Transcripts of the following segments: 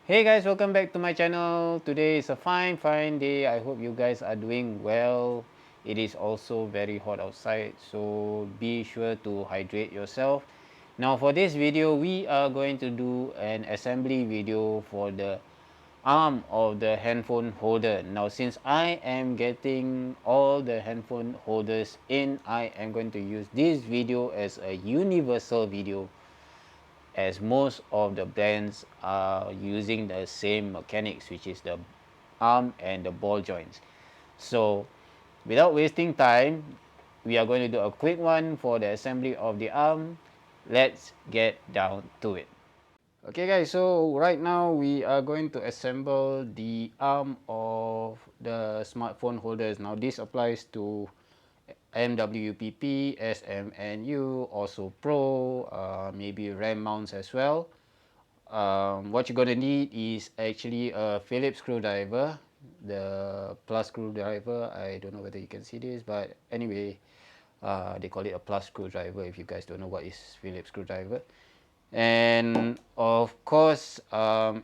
Hey guys, welcome back to my channel. Today is a fine day. I hope you guys are doing well. It is also very hot outside, so be sure to hydrate yourself. Now for this video, we are going to do an assembly video for the arm of the handphone holder. Now since I am getting all the handphone holders in, I am going to use this video as a universal video, as most of the brands are using the same mechanics, which is the arm and the ball joints. So without wasting time, we are going to do a quick one for the assembly of the arm. Let's get down to it. Okay guys, so right now we are going to assemble the arm of the smartphone holders. Now this applies to MWUPP, smnu, also Pro, maybe RAM mounts as well. What you're gonna need is actually a Phillips screwdriver, the plus screwdriver. I don't know whether you can see this, but anyway, they call it a plus screwdriver if you guys don't know what is Phillips screwdriver. And of course,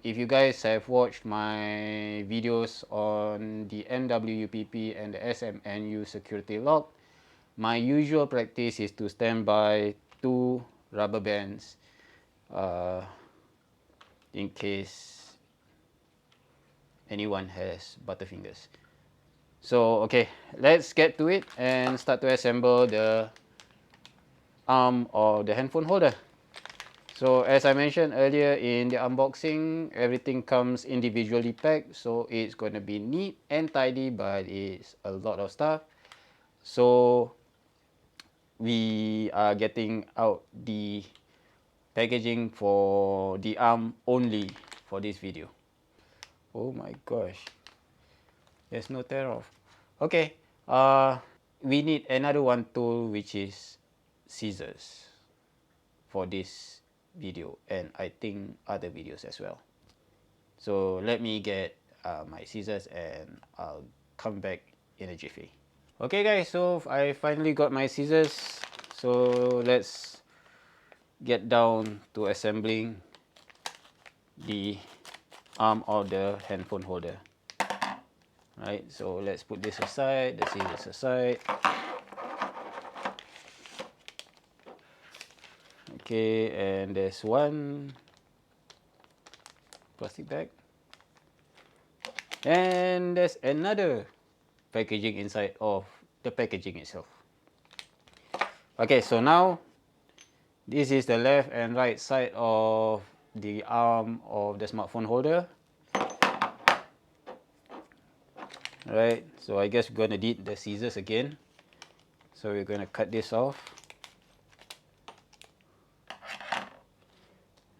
if you guys have watched my videos on the MWUPP and the smnu security lock, my usual practice is to stand by 2 rubber bands in case anyone has butterfingers. So okay, let's get to it and start to assemble the arm of the handphone holder. So as I mentioned earlier in the unboxing, everything comes individually packed, so it's going to be neat and tidy, but it's a lot of stuff. So we are getting out the packaging for the arm only for this video. Oh my gosh, there's no tear off. Okay, we need another one tool, which is scissors, for this video, and I think other videos as well. So let me get my scissors and I'll come back in a jiffy. Okay guys, so I finally got my scissors, so let's get down to assembling the arm of the handphone holder. Right, so let's put this aside, the scissors aside. Okay, and there's one plastic bag, and there's another packaging inside of the packaging itself. Okay, so now this is the left and right side of the arm of the smartphone holder. Right, so I guess we're gonna need the scissors again. So we're gonna cut this off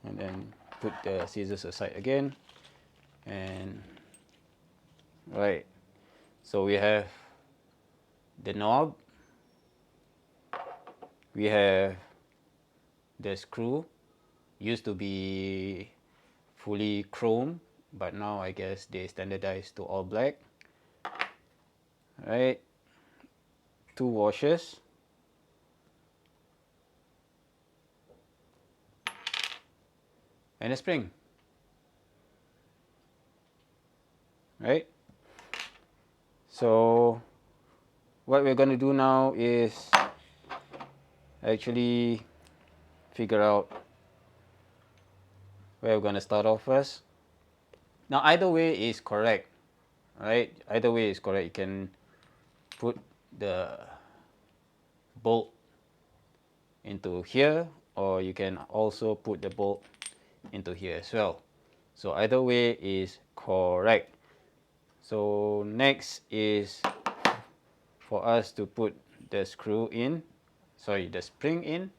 and then put the scissors aside again. And right, so we have the knob, we have the screw. Used to be fully chrome, but now I guess they standardized to all black. Right, 2 washers, and a spring. Right, so what we're going to do now is actually figure out where we're going to start off first. Now either way is correct, right? Either way is correct. You can put the bolt into here, or you can also put the bolt into here as well. So either way is correct. So next is for us to put the screw in, sorry, the spring in.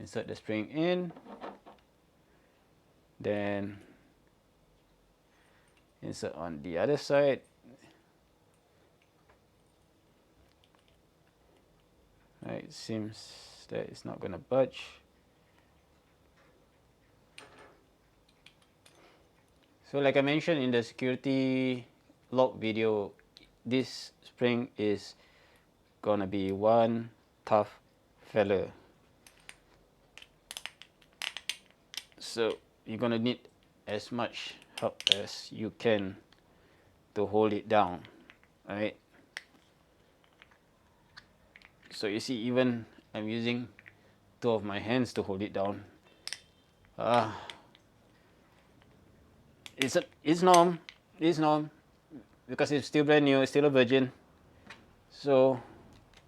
Insert the spring in, then insert on the other side. Right, it seems that it's not going to budge. So like I mentioned in the security lock video, this spring is gonna be one tough fella. So you're gonna need as much help as you can to hold it down, right? So you see, even I'm using two of my hands to hold it down. It's norm because it's still brand new, it's still a virgin. So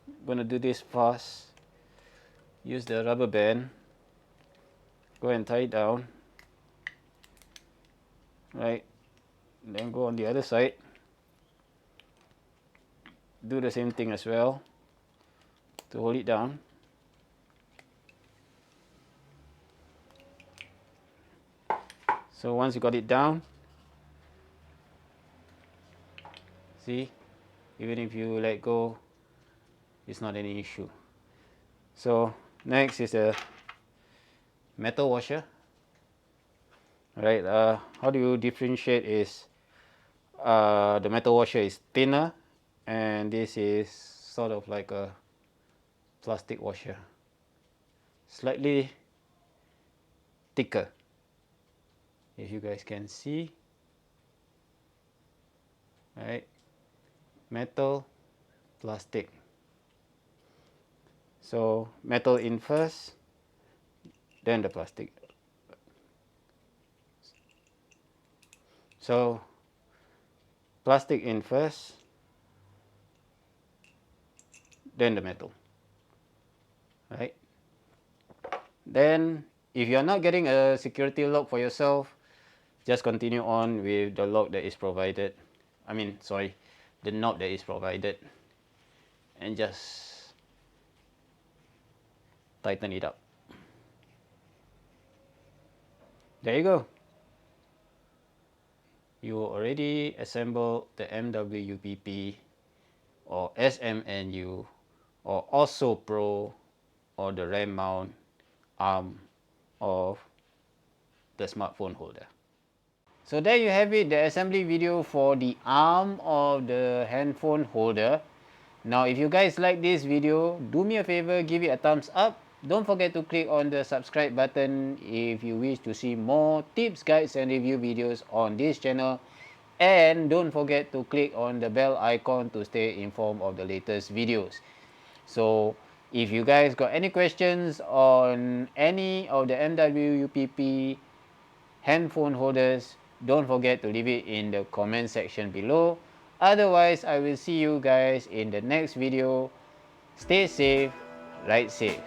I'm gonna do this fast. Use the rubber band. Go and tie it down. Right. Then go on the other side. Do the same thing as well to hold it down. So once you got it down, see, even if you let go, it's not any issue. So next is a metal washer. Right, how do you differentiate is the metal washer is thinner and this is sort of like a plastic washer, slightly thicker, if you guys can see. Right, metal, plastic. So metal in first, then the plastic. So plastic in first, then the metal. Right. Then if you are not getting a security lock for yourself, just continue on with the lock that is provided. The knob that is provided, and just tighten it up. There you go. You already assembled the MWUPP or smnu or also Pro or the RAM mount arm of the smartphone holder. So there you have it, the assembly video for the arm of the handphone holder. Now if you guys like this video, do me a favor, give it a thumbs up. Don't forget to click on the subscribe button if you wish to see more tips, guides and review videos on this channel. And don't forget to click on the bell icon to stay informed of the latest videos. So if you guys got any questions on any of the MWUPP handphone holders, don't forget to leave it in the comment section below. Otherwise, I will see you guys in the next video. Stay safe, ride safe.